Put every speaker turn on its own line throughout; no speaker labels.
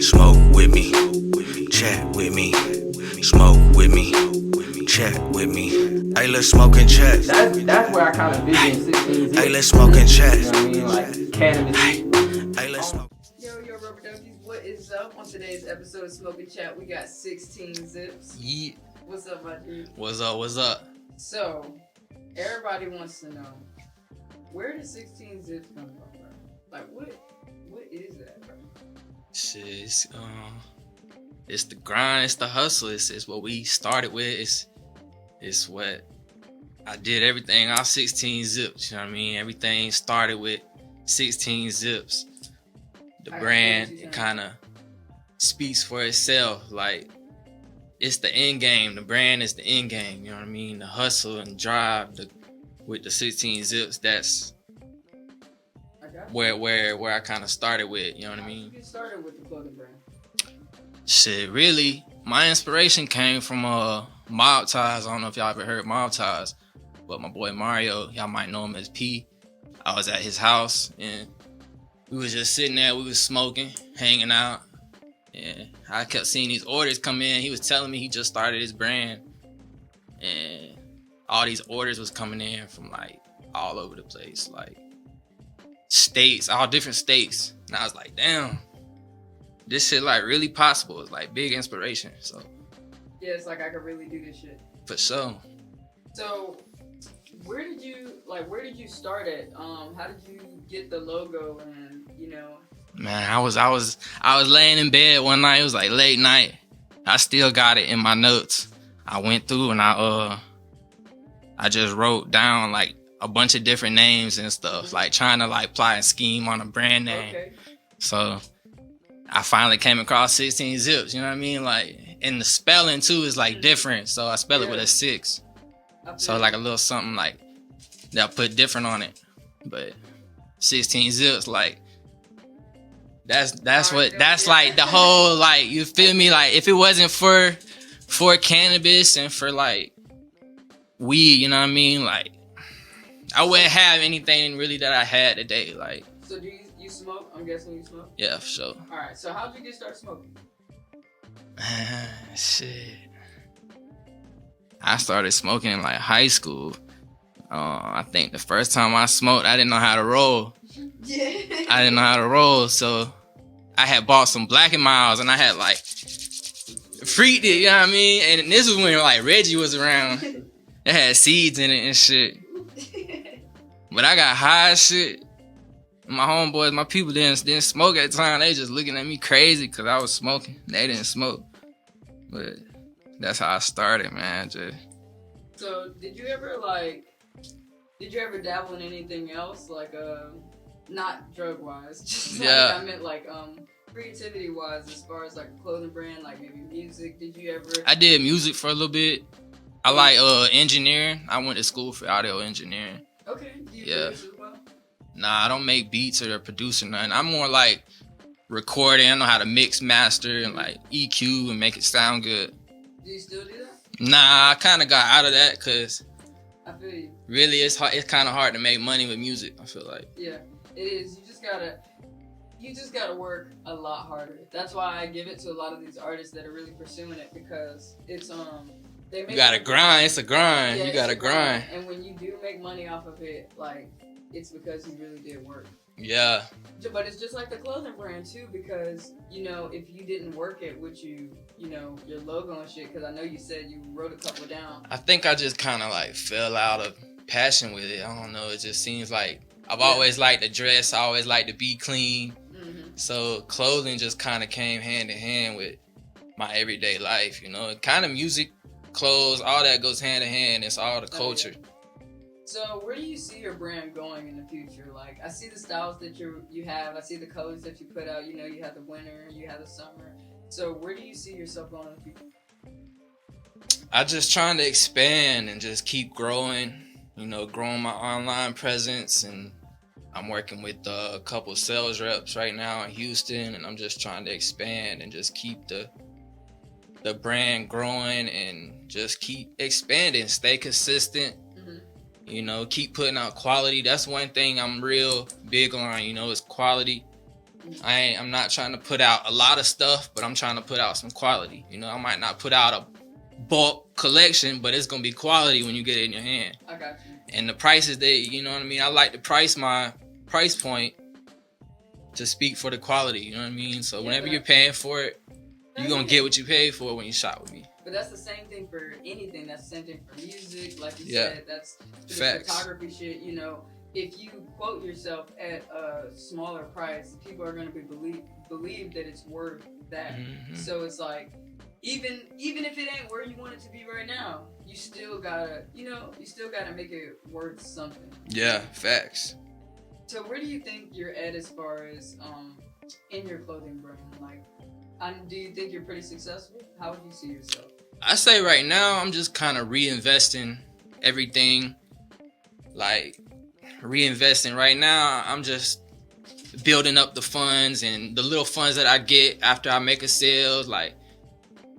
Smoke with me, chat with me, smoke with me, chat with me. Hey, let's smoke and chat.
That's where I kind of vision 6ixteen.
Hey, let's smoke and chat.
You know what I mean? Like cannabis.
Hey, let's smoke.
Yo, rubber duckies, what is up? On today's episode of Smoke and Chat, we got 6ixteen Zips.
Yeah.
What's up, my dude?
What's up? What's up?
So, everybody wants to know, where did 6ixteen Zips come from, bro? Like, what is that, bro?
Shit, it's the grind, it's the hustle, it's what we started with, it's what I did everything off 16 zips, you know what I mean? Everything started with 16 zips. The brand, it kind of speaks for itself, like, it's the end game, the brand is the end game, you know what I mean? The hustle and drive with the 16 zips, that's where I kind of started with, you know what I mean?
How did you get started with the clothing brand?
Shit, really, my inspiration came from Mob Ties. I don't know if y'all ever heard Mob Ties, but my boy Mario, y'all might know him as P. I was at his house and we was just sitting there, we was smoking, hanging out, and I kept seeing these orders come in. He was telling me he just started his brand, and all these orders was coming in from like all over the place, like states, all different states. And I was like, damn, this shit like really possible. It's like big inspiration. So
Yeah, it's like I could really do this shit.
for sure.
So, where did you start at? How did you get the logo and,
Man, I was laying in bed one night. It was like late night. I still got it in my notes. I went through and I just wrote down like a bunch of different names and stuff, like trying to like apply a scheme on a brand name.
Okay.
So I finally came across 16 zips, you know what I mean? Like, and the spelling too is like different. So I spell it with a 6. So like a little something like that I put different on it. But 16 zips, like that's like the whole, like, you feel me? Like if it wasn't for cannabis and for like weed, you know what I mean? Like I wouldn't have anything really that I had today. Like,
So do you smoke? I'm guessing you smoke?
yeah, for sure.
Alright, so how'd you get started smoking?
Shit. I started smoking in like high school. I think the first time I smoked, I didn't know how to roll.
Yeah.
I didn't know how to roll, so I had bought some Black and Milds and I had like freaked it, you know what I mean? And this was when like Reggie was around. It had seeds in it and shit. But I got high as shit. My homeboys, my people didn't smoke at the time. They just looking at me crazy because I was smoking. They didn't smoke. But that's how I started, man. Just.
So did you ever dabble in anything else, like not drug wise, just like,
Yeah.
I meant like creativity wise, as far as like a clothing brand, like maybe music? Did you ever?
I did music for a little bit. I like engineering. I went to school for audio engineering.
Okay. Do you
Yeah.
produce as well?
Nah, I don't make beats or produce or nothing. I'm more like recording. I know how to mix, master, and like EQ and make it sound good.
Do you still do that?
Nah, I kind of got out of that because
I feel you.
really it's kind of hard to make money with music, I feel like.
Yeah, it is. You just gotta work a lot harder. That's why I give it to a lot of these artists that are really pursuing it, because it's they make
You gotta grind. It's a grind.
Yeah,
You
it's
gotta
a
grind.
And when you do make money off of it, like, it's because you really did work.
Yeah.
But it's just like the clothing brand too, because if you didn't work it, would you your logo and shit? Because I know you said you wrote a couple down.
I think I just kind of like fell out of passion with it. I don't know. It just seems like I've always liked to dress. I always liked to be clean.
Mm-hmm.
So clothing just kind of came hand in hand with my everyday life. Kind of music, clothes, all that goes hand in hand. It's all the culture.
Yeah. So where do you see your brand going in the future? Like, I see the styles that you have. I see the colors that you put out. You have the winter, you have the summer. So where do you see yourself going in the future?
I just trying to expand and just keep growing, growing my online presence. And I'm working with a couple sales reps right now in Houston, and I'm just trying to expand and just keep the brand growing and just keep expanding, stay consistent. Keep putting out quality. That's one thing I'm real big on, is quality. I'm not trying to put out a lot of stuff, but I'm trying to put out some quality. You know, I might not put out a bulk collection, but it's gonna be quality when you get it in your hand.
I got you.
And the prices, you know what I mean? I like to price my price point to speak for the quality, you know what I mean? So whenever you're paying for it, you're gonna get what you paid for when you shop with me.
But that's the same thing for anything. That's the same thing for music, like you said. That's the photography shit. You know, if you quote yourself at a smaller price, people are gonna believe that it's worth that. So it's like, even if it ain't where you want it to be right now, you still gotta make it worth something.
Yeah, facts.
So where do you think you're at as far as in your clothing brand? Like, do you think you're pretty successful? How would you see yourself?
I say right now I'm just kind of reinvesting everything. Like, reinvesting right now, I'm just building up the funds and the little funds that I get after I make a sale, like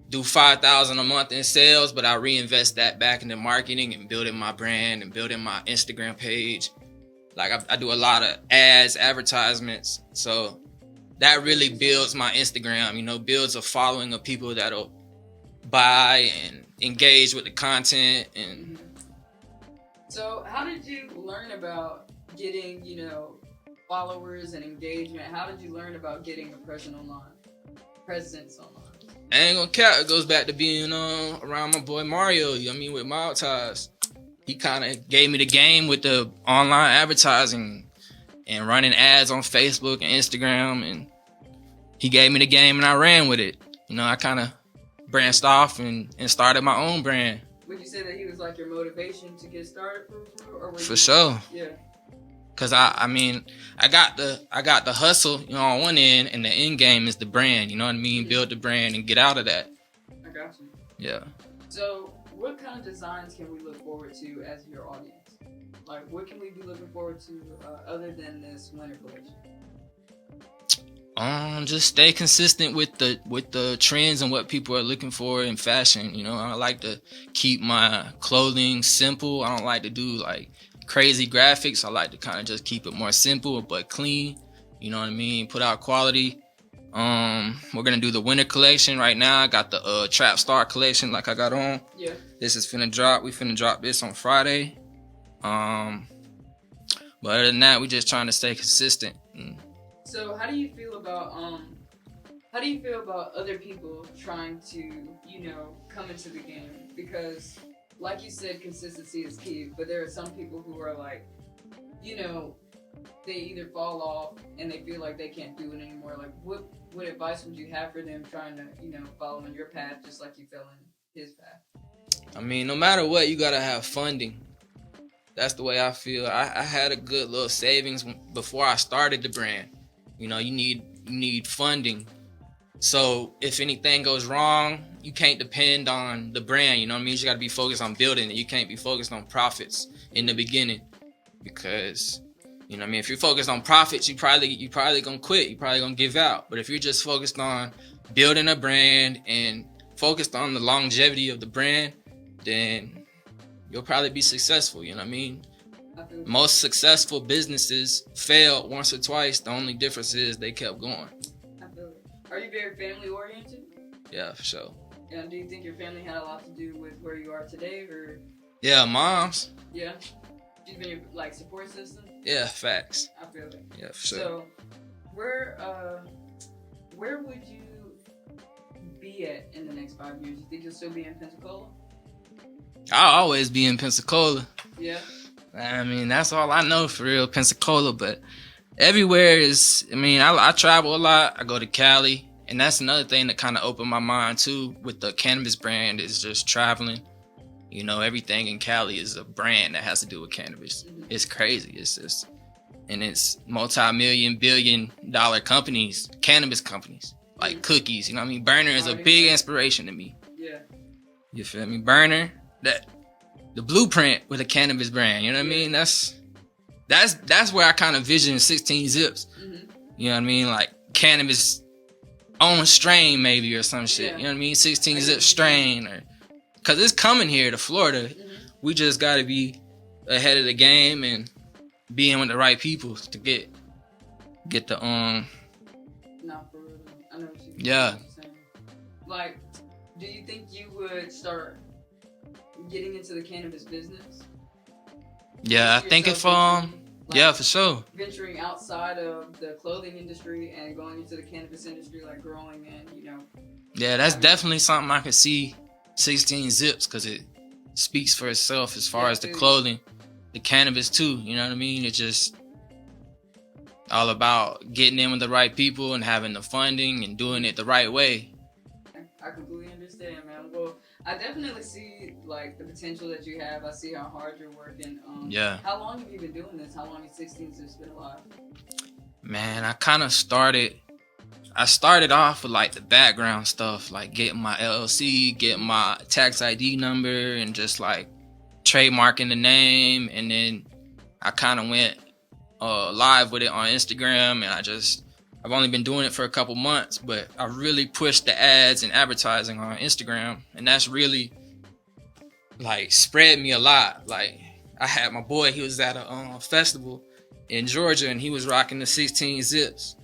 do $5,000 a month in sales, but I reinvest that back into marketing and building my brand and building my Instagram page. Like, I do a lot of ads, advertisements, so that really builds my Instagram, you know, builds a following of people that'll buy and engage with the content. And
so how did you learn about getting, you know, followers and engagement? How did you learn about getting a presence online?
I ain't gonna cap, it goes back to being around my boy Mario, you know what I mean, with Mild Ties. He kind of gave me the game with the online advertising and running ads on Facebook and Instagram, and he gave me the game and I ran with it. You know, I kind of branched off and started my own brand.
Would you say that he was like your motivation to get started
for sure?
Yeah.
Cause I mean, I got the hustle, you know, on one end, and the end game is the brand. You know what I mean? Build the brand and get out of that.
I got you.
Yeah.
So, what kind of designs can we look forward to as your audience? Like, what can we be looking forward to other than this winter collection?
Just stay consistent with the trends and what people are looking for in fashion. You know, I like to keep my clothing simple. I don't like to do like crazy graphics. I like to kind of just keep it more simple but clean. You know what I mean? Put out quality. We're gonna do the winter collection right now. I got the Trap Star collection like I got on.
Yeah.
This is finna drop. We finna drop this on Friday. But other than that, we just trying to stay consistent.
So how do you feel about other people trying to, you know, come into the game? Because like you said, consistency is key, but there are some people who are like, you know, they either fall off and they feel like they can't do it anymore. Like, what advice would you have for them trying to, you know, follow in your path just like you fell in his path?
I mean, no matter what, you gotta have funding. That's the way I feel. I had a good little savings before I started the brand. You know, you need funding. So if anything goes wrong, you can't depend on the brand. You know what I mean? You gotta be focused on building it. You can't be focused on profits in the beginning, because, you know what I mean, if you're focused on profits, you probably gonna quit. You probably gonna give out. But if you're just focused on building a brand and focused on the longevity of the brand, then you'll probably be successful. You know what I mean? Most successful businesses failed once or twice. The only difference is they kept going.
I feel it. Are you very family oriented?
Yeah, for sure.
And do you think your family had a lot to do with where you are today, or?
Yeah, moms.
Yeah. She's been your like support system.
Yeah, facts.
I feel it.
Yeah, for sure.
So, where would you be at in the next 5 years? You think you'll still be in Pensacola?
I'll always be in Pensacola.
Yeah.
I mean, that's all I know for real, Pensacola. But everywhere is, I mean, I travel a lot. I go to Cali. And that's another thing that kind of opened my mind too with the cannabis brand, is just traveling. You know, everything in Cali is a brand that has to do with cannabis. It's crazy. It's just, and it's multi-million, billion-dollar companies, cannabis companies, like Cookies. You know what I mean? Burner is a big inspiration to me.
Yeah.
You feel me? Burner, that the blueprint with a cannabis brand. You know what I mean? That's where I kind of vision 6ixteen Zips. You know what I mean? Like cannabis own strain maybe, or some shit. You know what I mean? 6ixteen Zip strain, or because it's coming here to Florida. We just got to be ahead of the game and be in with the right people to get the Yeah.
Like, do you think you would start getting into the cannabis business?
Yeah, I think if yeah, for sure.
Venturing outside of the clothing industry and going into the cannabis industry, like growing and, you know.
Yeah, that's definitely something I can see 6ixteen Zips, because it speaks for itself as far as the clothing, the cannabis too, you know what I mean? It's just all about getting in with the right people and having the funding and doing it the right way.
I completely understand, man. Well, I definitely see like the potential that you have. I see how hard you're working.
Yeah.
How long have you been doing this? How long has 6ixteen Zips been alive?
Man, I started off with like the background stuff, like getting my LLC, getting my tax ID number, and just like trademarking the name. And then I kind of went live with it on Instagram, and I've only been doing it for a couple months, but I really pushed the ads and advertising on Instagram, and that's really like spread me a lot. Like, I had my boy, he was at a festival in Georgia, and he was rocking the 6ixteen Zips,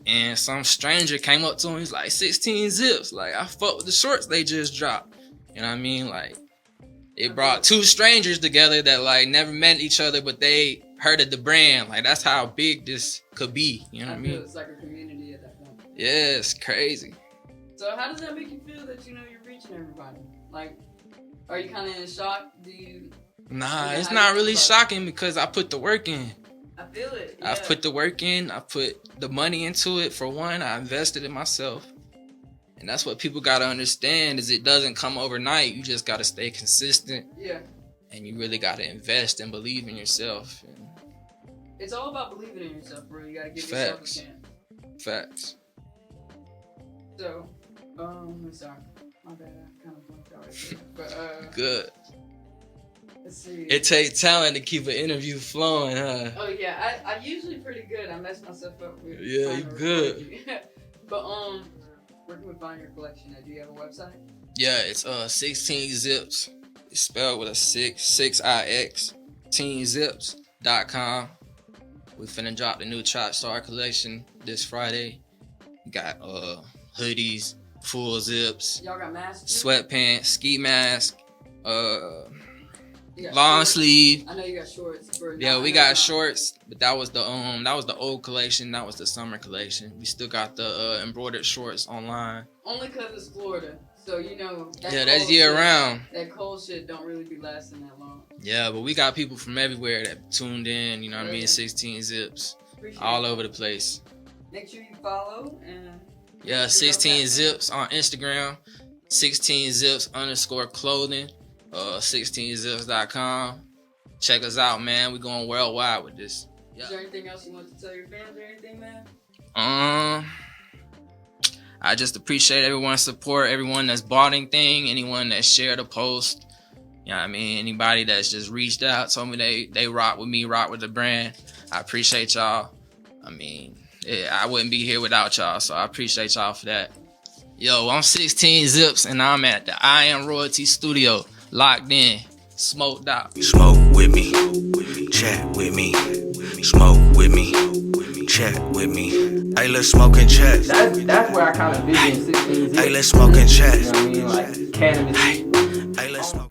and some stranger came up to him. He's like, 6ixteen Zips, like, I fuck with the shorts they just dropped. You know what I mean? Like, it brought two strangers together that like never met each other, but they heard of the brand. Like, that's how big this could be. You know what I mean?
It's like a community at that point.
Yeah, it's crazy.
So how does that make you feel that, you know, you're reaching everybody? Like, are you kind of in shock?
Nah, it's not really shocking, because I put the work in.
I feel it. Yeah.
I've put the work in. I put the money into it. For one, I invested in myself. And that's what people got to understand, is it doesn't come overnight. You just got to stay consistent.
Yeah.
And you really got to invest and believe in yourself. And
it's all about believing in yourself, bro. You got to give yourself a chance.
Facts.
So, sorry. My bad. I kind of blanked out right there. But,
good.
Let's see.
It takes talent to keep an interview flowing, huh?
Oh, yeah. I usually pretty good. I mess myself up with.
Yeah, you good.
But, where can we find your collection? Do you have a website?
Yeah, it's 6ixteen Zips. It's spelled with a 6ixteen Zips.com. We finna drop the new Chop Star collection this Friday. We got hoodies, full zips,
y'all got masks,
sweatpants, ski mask, long sleeve.
I know you got shorts.
Yeah, we got shorts, but that was the old collection. That was the summer collection. We still got the embroidered shorts online.
Only cause it's Florida, so you know.
That's year round.
That cold shit don't really be lasting that long.
Yeah, but we got people from everywhere that tuned in. You know what I mean? 6ixteen Zips, all over the place.
Make sure you follow and.
Yeah, 6ixteen Zips on Instagram, 6ixteen Zips_clothing. 6ixteenzips.com. Check us out, man. We're going worldwide with this. Yeah.
Is there anything else you want to tell your fans or anything, man?
I just appreciate everyone's support, everyone that's bought anything, anyone that shared a post. You know what I mean? Anybody that's just reached out, told me they rock with me, rock with the brand. I appreciate y'all. I mean, I wouldn't be here without y'all, so I appreciate y'all for that. Yo, I'm 6ixteen Zips, and I'm at the I Am Royalty Studio. Locked in, smoked out.
Smoke with me, chat with me, smoke with me, chat with me. Hey, let's smoke and chat.
That's where I kind of vision 6ixteen Zips.
Hey, let's smoke and chat.
You know what I mean? Like cannabis.
Hey, let's smoke.